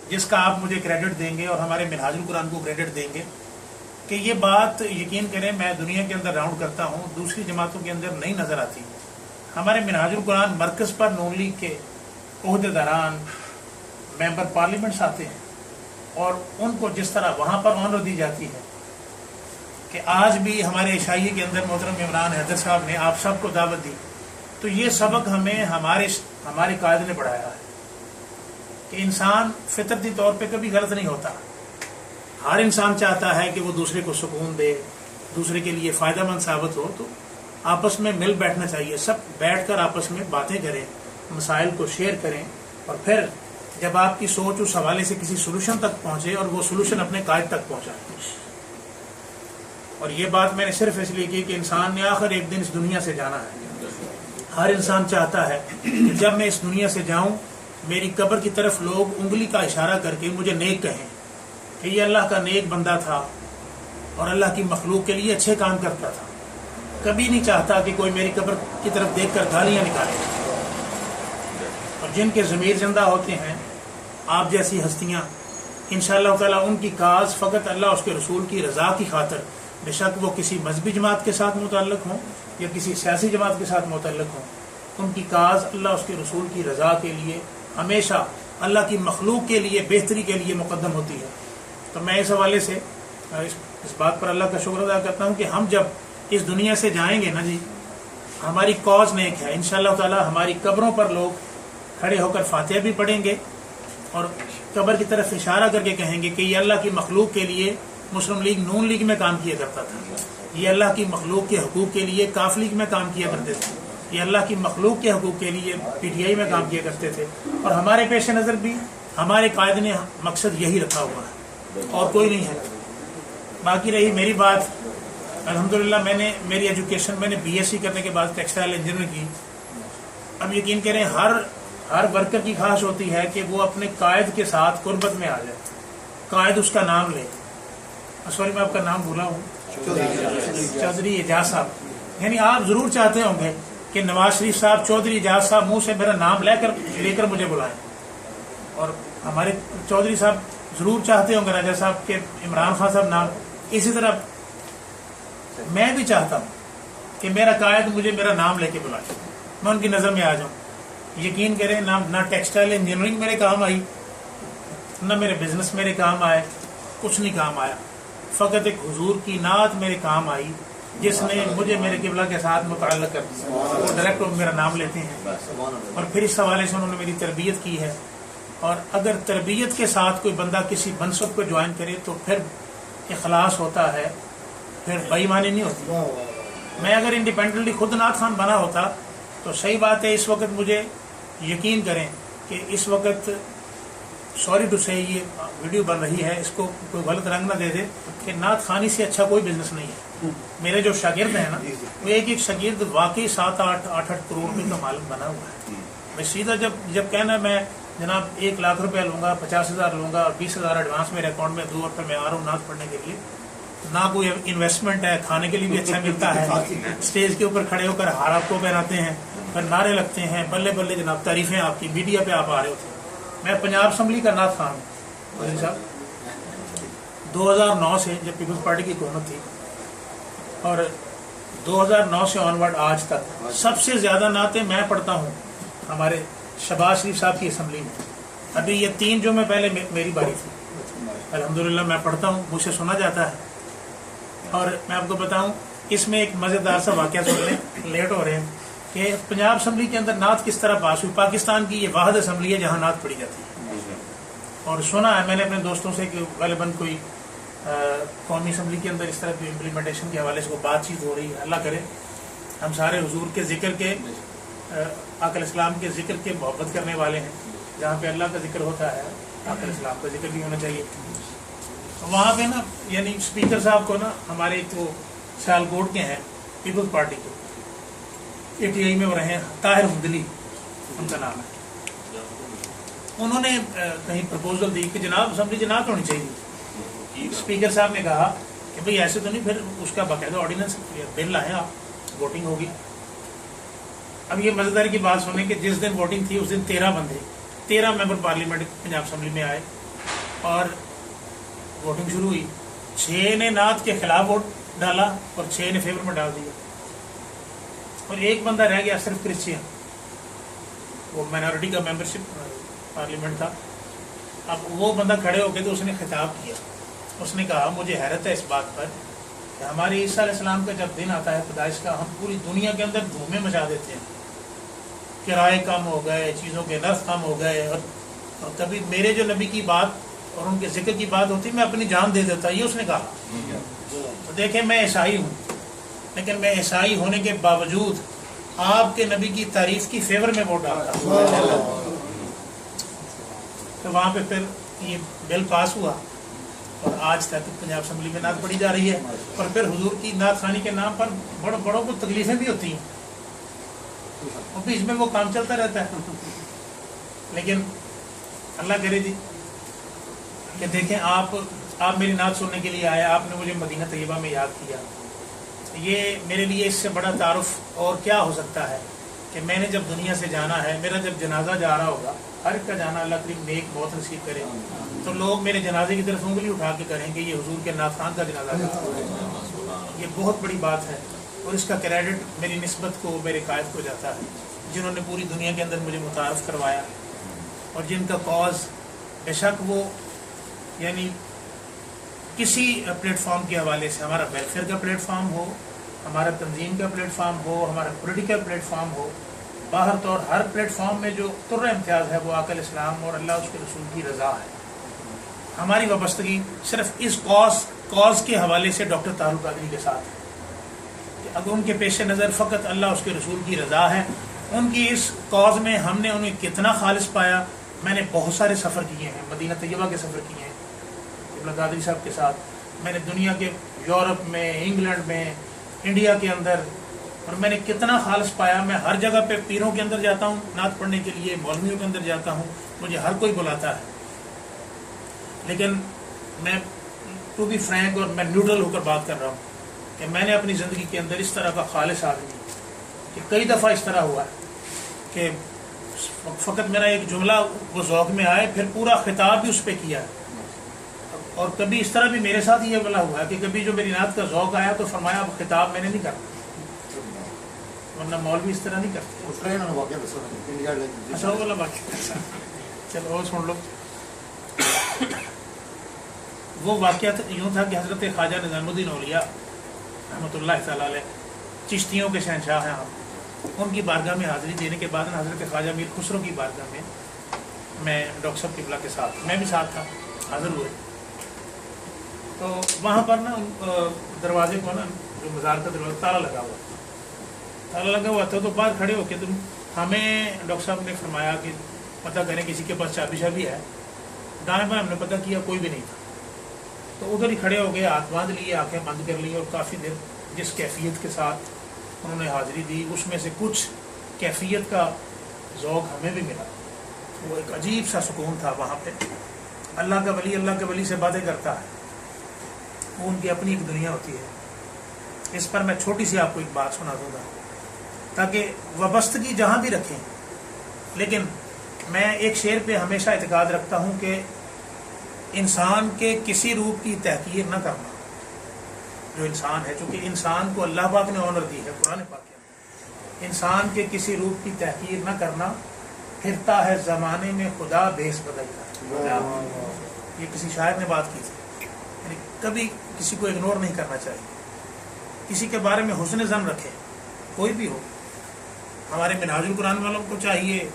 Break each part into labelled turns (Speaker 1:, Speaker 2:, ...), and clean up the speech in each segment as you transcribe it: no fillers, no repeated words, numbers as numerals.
Speaker 1: جس کا آپ مجھے کریڈٹ دیں گے اور ہمارے منہاج القرآن کو کریڈٹ دیں گے کہ یہ بات یقین کریں میں دنیا کے اندر راؤنڈ کرتا ہوں دوسری جماعتوں کے اندر نہیں نظر آتی. ہمارے منہاج القرآن مرکز پر نون لیگ کے عہدیداران ممبر پارلیمنٹس آتے ہیں اور ان کو جس طرح وہاں پر آنر دی جاتی ہے کہ آج بھی ہمارے عشائیے کے اندر محترم عمران حیدر صاحب نے آپ سب کو دعوت دی. تو یہ سبق ہمیں ہمارے قائد نے پڑھایا ہے کہ انسان فطرتی طور پہ کبھی غلط نہیں ہوتا. ہر انسان چاہتا ہے کہ وہ دوسرے کو سکون دے, دوسرے کے لیے فائدہ مند ثابت ہو. تو آپس میں مل بیٹھنا چاہیے, سب بیٹھ کر آپس میں باتیں کریں, مسائل کو شیئر کریں, اور پھر جب آپ کی سوچ اس حوالے سے کسی سولوشن تک پہنچے اور وہ سولوشن اپنے قائد تک پہنچائیں. اور یہ بات میں نے صرف اس لیے کی کہ انسان نے آخر ایک دن اس دنیا سے جانا ہے. ہر انسان چاہتا ہے کہ جب میں اس دنیا سے جاؤں میری قبر کی طرف لوگ انگلی کا اشارہ کر کے مجھے نیک کہیں کہ یہ اللہ کا نیک بندہ تھا اور اللہ کی مخلوق کے لیے اچھے کام کرتا تھا. کبھی نہیں چاہتا کہ کوئی میری قبر کی طرف دیکھ کر گالیاں نکالے. اور جن کے ضمیر زندہ ہوتے ہیں آپ جیسی ہستیاں انشاءاللہ تعالیٰ ان کی کاز فقط اللہ اس کے رسول کی رضا کی خاطر, بے شک وہ کسی مذہبی جماعت کے ساتھ متعلق ہوں یا کسی سیاسی جماعت کے ساتھ متعلق ہوں, ان کی کاز اللہ اس کے رسول کی رضا کے لیے ہمیشہ اللہ کی مخلوق کے لیے بہتری کے لیے مقدم ہوتی ہے. تو میں اس حوالے سے اس بات پر اللہ کا شکر ادا کرتا ہوں کہ ہم جب اس دنیا سے جائیں گے نا جی, ہماری کاز نیک ہے. انشاءاللہ تعالی ہماری قبروں پر لوگ کھڑے ہو کر فاتحہ بھی پڑھیں گے اور قبر کی طرف اشارہ کر کے کہیں گے کہ یہ اللہ کی مخلوق کے لیے مسلم لیگ نون لیگ میں کام کیا کرتا تھا, یہ اللہ کی مخلوق کے حقوق کے لیے کاف لیگ میں کام کیا کرتے تھے, یہ اللہ کی مخلوق کے حقوق کے لیے پی ٹی آئی میں کام کیا کرتے تھے. اور ہمارے پیش نظر بھی ہمارے قائد نے مقصد یہی رکھا ہوا ہے اور کوئی نہیں ہے. باقی رہی میری بات, الحمدللہ میں نے میری ایجوکیشن میں نے بی ایس سی کرنے کے بعد ٹیکسٹائل انجینئر کی. اب یقین کریں ہر ورکر کی خواہش ہوتی ہے کہ وہ اپنے قائد کے ساتھ قربت میں آ جائے, قائد اس کا نام لے. سوری میں آپ کا نام بھولا ہوں, چودھری اعجاز صاحب. یعنی آپ ضرور چاہتے ہوں گے کہ نواز شریف صاحب چودھری اعجاز صاحب منہ سے میرا نام لے کر مجھے بلائیں, اور ہمارے چودھری صاحب ضرور چاہتے ہوں گے راجہ صاحب کے عمران خان صاحب نام. اسی طرح میں بھی چاہتا ہوں کہ میرا قائد مجھے میرا نام لے کے بلائے, میں ان کی نظر میں آ جاؤں. یقین کریں نہ ٹیکسٹائل انجینئرنگ میرے کام آئی, نہ میرے بزنس میرے کام آئے, کچھ نہیں کام آیا. فقط ایک حضور کی نعت میرے کام آئی جس نے مجھے میرے قبلہ کے ساتھ متعلق کر دیا. وہ ڈائریکٹ میرا نام لیتے ہیں اور پھر اس حوالے سے انہوں نے میری تربیت کی ہے. اور اگر تربیت کے ساتھ کوئی بندہ کسی منصب کو جوائن کرے تو پھر اخلاص ہوتا ہے, پھر بے ایمانی نہیں ہوتی. میں اگر انڈیپینڈنٹلی خود نعت خان بنا ہوتا تو صحیح بات ہے, اس وقت مجھے یقین کریں کہ اس وقت سوری ٹو سے یہ ویڈیو بن رہی ہے, اس کو کوئی غلط رنگ نہ دے دے کہ نعت خانی سے اچھا کوئی بزنس نہیں ہے. میرے جو شاگرد ہیں نا وہ ایک شاگرد واقعی 7-8 کروڑ روپے کا مالک بنا ہوا ہے. میں سیدھا جب کہنا میں جناب 1 لاکھ روپیہ لوں گا, 50,000 لوں گا اور 20,000 ایڈوانس میرے اکاؤنٹ میں دوں اور پھر میں آ رہا ہوں نعت پڑھنے کے لیے, نہ کوئی انویسٹمنٹ ہے, کھانے کے لیے بھی اچھا ملتا ہے, اسٹیج کے اوپر کھڑے ہو کر ہارپ کو پہناتے ہیں, پھر نعرے لگتے ہیں, بلے بلے جناب تعریفیں آپ کی میڈیا پہ آپ آ رہے ہوتے ہیں. میں پنجاب اسمبلی کا نعت خان ہوں صاحب. 2009 سے جب پیپلز پارٹی کی حکومت تھی اور 2009 سے آنورڈ آج تک سب سے زیادہ نعتیں میں پڑھتا ہوں ہمارے شہباز شریف صاحب کی اسمبلی میں. ابھی یہ 3 جو میں پہلے میری باری تھی, الحمدللہ میں پڑھتا ہوں, مجھ سے سنا جاتا ہے. اور میں آپ کو بتاؤں اس میں ایک مزیدار سا واقعہ سن لیں, لیٹ ہو رہے ہیں, کہ پنجاب اسمبلی کے اندر نعت کس طرح پاس ہوئی. پاکستان کی یہ واحد اسمبلی ہے جہاں نعت پڑھی جاتی ہے. اور سنا ہے میں نے اپنے دوستوں سے کہ غالباً کوئی قومی اسمبلی کے اندر اس طرح کی امپلیمنٹیشن کے حوالے سے کوئی بات چیت ہو رہی ہے. اللہ کرے ہم سارے حضور کے ذکر کے, آقا اسلام کے ذکر کے محبت کرنے والے ہیں. جہاں پہ اللہ کا ذکر ہوتا ہے آقا اسلام کا ذکر بھی ہونا چاہیے. وہاں پہ نا یعنی اسپیکر صاحب کو نا ہمارے ایک تو سیالکوٹ کے ہیں پیپلز پارٹی کے, اے ٹی آئی میں وہ رہے ہیں, طاہر مدلی ان کا نام ہے. انہوں نے کہیں پرپوزل دی کہ جناب اسمبلی جناب ہونی چاہیے. اسپیکر صاحب نے کہا کہ بھئی ایسے تو نہیں, پھر اس کا باقاعدہ آرڈیننس بل لائیں آپ, ووٹنگ ہوگی. اب یہ مزیداری کی بات سنیں کہ جس دن ووٹنگ تھی اس دن 13 بندے 13 ممبر پارلیمنٹ پنجاب اسمبلی میں آئے اور ووٹنگ شروع ہوئی. 6 نے نعت کے خلاف ووٹ ڈالا اور 6 نے فیور میں ڈال دیا, اور ایک بندہ رہ گیا صرف کرسچین, وہ مائنورٹی کا ممبرشپ پارلیمنٹ تھا. اب وہ بندہ کھڑے ہو کے تو اس نے خطاب کیا, اس نے کہا مجھے حیرت ہے اس بات پر کہ ہمارے عیسیٰ علیہ السلام کا جب دن آتا ہے پیدائش کا, ہم پوری دنیا کے اندر دھومیں مچا دیتے ہیں, کرائے کم ہو گئے, چیزوں کے نرخ کم ہو گئے, اور کبھی میرے جو نبی کی بات اور ان کے ذکر کی بات ہوتی میں اپنی جان دے دیتا. یہ اس نے کہا. تو دیکھیں میں عیسائی ہوں, لیکن میں عیسائی ہونے کے باوجود آپ کے نبی کی تعریف کی فیور میں ووٹ ڈالتا ہوں. تو وہاں پہ پھر یہ بل پاس ہوا اور آج تک پنجاب اسمبلی میں نعت پڑھی جا رہی ہے. اور پھر حضور کی نعت خوانی کے نام پر بڑوں کو تکلیفیں بھی ہوتی ہیں, اور بیچ میں وہ کام چلتا رہتا ہے. لیکن اللہ کرے جی کہ دیکھیں آپ میری نعت سننے کے لیے آئے, آپ نے مجھے مدینہ طیبہ میں یاد کیا. یہ میرے لیے اس سے بڑا تعارف اور کیا ہو سکتا ہے کہ میں نے جب دنیا سے جانا ہے, میرا جب جنازہ جا رہا ہوگا, ہر ایک کا جانا اللہ کریم نیک موت نصیب کرے, تو لوگ میرے جنازے کی طرف انگلی اٹھا کے کریں گے یہ حضور کے نعت خوان کا جنازہ ہے. یہ بہت بڑی بات ہے, اور اس کا کریڈٹ میری نسبت کو, میرے قائد کو جاتا ہے, جنہوں نے پوری دنیا کے اندر مجھے متعارف کروایا, اور جن کا کاز بے شک وہ یعنی کسی پلیٹ فارم کے حوالے سے, ہمارا ویلفیئر کا پلیٹ فارم ہو, ہمارا تنظیم کا پلیٹ فارم ہو, ہمارا پولیٹیکل پلیٹ فارم ہو, باہر طور ہر پلیٹ فارم میں جو طر امتیاز ہے وہ آقا علیہ السلام اور اللہ اس کے رسول کی رضا ہے. ہماری وابستگی صرف اس کاز کے حوالے سے ڈاکٹر طاہر القادری کے ساتھ ہے کہ اگر ان کے پیش نظر فقط اللہ اس کے رسول کی رضا ہے, ان کی اس کاز میں ہم نے انہیں کتنا خالص پایا. میں نے بہت سارے سفر کیے ہیں, مدینہ طیبہ کے سفر کیے ہیں قادری صاحب کے ساتھ, میں نے دنیا کے یورپ میں, انگلینڈ میں, انڈیا کے اندر, اور میں نے کتنا خالص پایا. میں ہر جگہ پہ پیروں کے اندر جاتا ہوں نعت پڑھنے کے لیے, مولویوں کے اندر جاتا ہوں, مجھے ہر کوئی بلاتا ہے, لیکن میں ٹو بی فرینک اور میں نیوٹرل ہو کر بات کر رہا ہوں کہ میں نے اپنی زندگی کے اندر اس طرح کا خالص آدمی کہ کئی دفعہ اس طرح ہوا ہے کہ فقط میرا ایک جملہ وہ ذوق میں آئے, پھر پورا خطاب بھی اس پہ کیا ہے. اور کبھی اس طرح بھی میرے ساتھ یہ بلا ہوا ہے کہ کبھی جو میری نعت کا ذوق آیا تو فرمایا اب خطاب میں نے نہیں کرنا, ورنہ مولوی اس طرح نہیں کرتے. اچھا وہ والا واقعہ چلو وہ سن لو. وہ واقعہ یوں تھا کہ حضرت خواجہ نظام الدین اولیاء رحمۃ اللہ تعالیٰ علیہ چشتیوں کے شہنشاہ ہیں آپ, ان کی بارگاہ میں حاضری دینے کے بعد حضرت خواجہ میر خسرو کی بارگاہ میں ڈاکٹر صاحب قبلہ کے ساتھ, میں بھی ساتھ تھا, حاضر ہوئے. تو وہاں پر نا دروازے کو نا جو مزار کا دروازہ تالا لگا ہوا تھا, تو باہر کھڑے ہو کے تم ہمیں ڈاکٹر صاحب نے فرمایا کہ پتہ کریں کسی کے پاس چابی شابی ہے. دائیں بائیں ہم نے پتہ کیا کوئی بھی نہیں تھا, تو ادھر ہی کھڑے ہو گئے, ہاتھ باندھ لیے, آنکھیں بند کر لی, اور کافی دیر جس کیفیت کے ساتھ انہوں نے حاضری دی اس میں سے کچھ کیفیت کا ذوق ہمیں بھی ملا. وہ ایک عجیب سا سکون تھا وہاں پہ. اللہ کا ولی سے باتیں کرتا ہے, وہ ان کی اپنی ایک دنیا ہوتی ہے. اس پر میں چھوٹی سی آپ کو ایک بات سنا دوں گا تاکہ وابستگی جہاں بھی رکھیں. لیکن میں ایک شعر پہ ہمیشہ اعتقاد رکھتا ہوں کہ انسان کے کسی روپ کی تحقیر نہ کرنا. جو انسان ہے, چونکہ انسان کو اللہ پاک نے آنر دی ہے قرآن پاک کے, انسان کے کسی روپ کی تحقیر نہ کرنا, پھرتا ہے زمانے میں خدا بھیس بدلتا. یہ کسی شاعر نے بات کی تھی. یعنی کبھی کسی کو اگنور نہیں کرنا چاہیے, کسی کے بارے میں حسن ظن رکھے, کوئی بھی ہو. ہمارے منہاج القرآن والوں کو چاہیے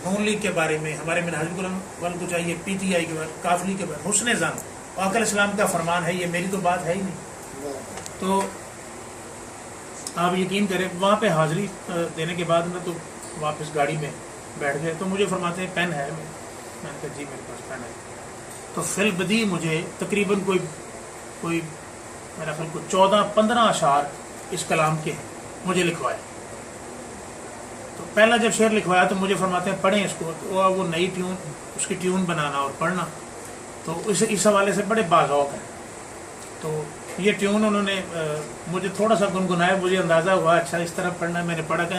Speaker 1: نون لیگ کے بارے میں, ہمارے منہاج القرآن والوں کو چاہیے پی ٹی آئی کے بارے, کافلی کے بارے حسن ظن. آقا علیہ السلام کا فرمان ہے, یہ میری تو بات ہے ہی نہیں. تو آپ یقین کریں وہاں پہ حاضری دینے کے بعد میں تو واپس گاڑی میں بیٹھ گئے, تو مجھے فرماتے ہیں پین ہے, میں نے کہا جی میرے پاس پین ہے. تو فی البدی مجھے تقریباً کوئی میرا خیال کو 14-15 اشعار اس کلام کے مجھے لکھوائے. تو پہلا جب شعر لکھوایا تو مجھے فرماتے ہیں پڑھیں اس کو, تو وہ نئی ٹیون, اس کی ٹیون بنانا اور پڑھنا, تو اس حوالے سے بڑے باذوق ہیں. تو یہ ٹیون انہوں نے مجھے تھوڑا سا گنگنایا, مجھے اندازہ ہوا اچھا اس طرح پڑھنا ہے. میں نے پڑھا کہ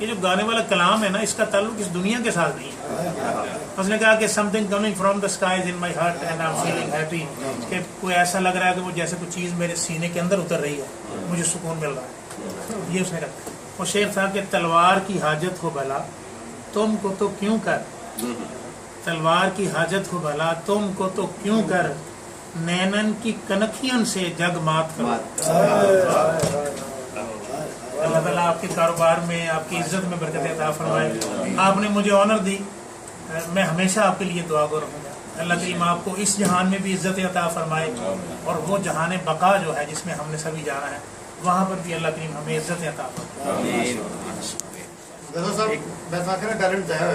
Speaker 1: یہ جو گانے والا کلام ہے نا، اس کا تعلق اس دنیا کے ساتھ نہیں ہے. اس نے کہا کہ some thing coming from the skies in my heart and I am feeling happy, کہ کوئی ایسا لگ رہا ہے کہ وہ جیسے کوئی چیز میرے سینے کے اندر اتر رہی ہے، مجھے سکون مل رہا ہے. یہ اس نے کہا. وہ شعر تھا کہ تلوار کی حاجت ہو بھلا تم کو تو کیوں کر، تلوار کی حاجت ہو بھلا تم کو تو کیوں کر، نینن کی کنکھیوں سے جگ مات کرو. اللہ تعالیٰ آپ کے کاروبار میں، آپ کی عزت میں برکت عطا فرمائے. آپ نے مجھے آنر دی، میں ہمیشہ آپ کے لیے دعا گو رہوں گا. اللہ کریم آپ کو اس جہان میں بھی عزت عطا فرمائے، اور وہ جہان بقا جو ہے جس میں ہم نے سبھی جانا ہے، وہاں پر بھی اللہ کریم ہمیں عزت عطا فرمائے.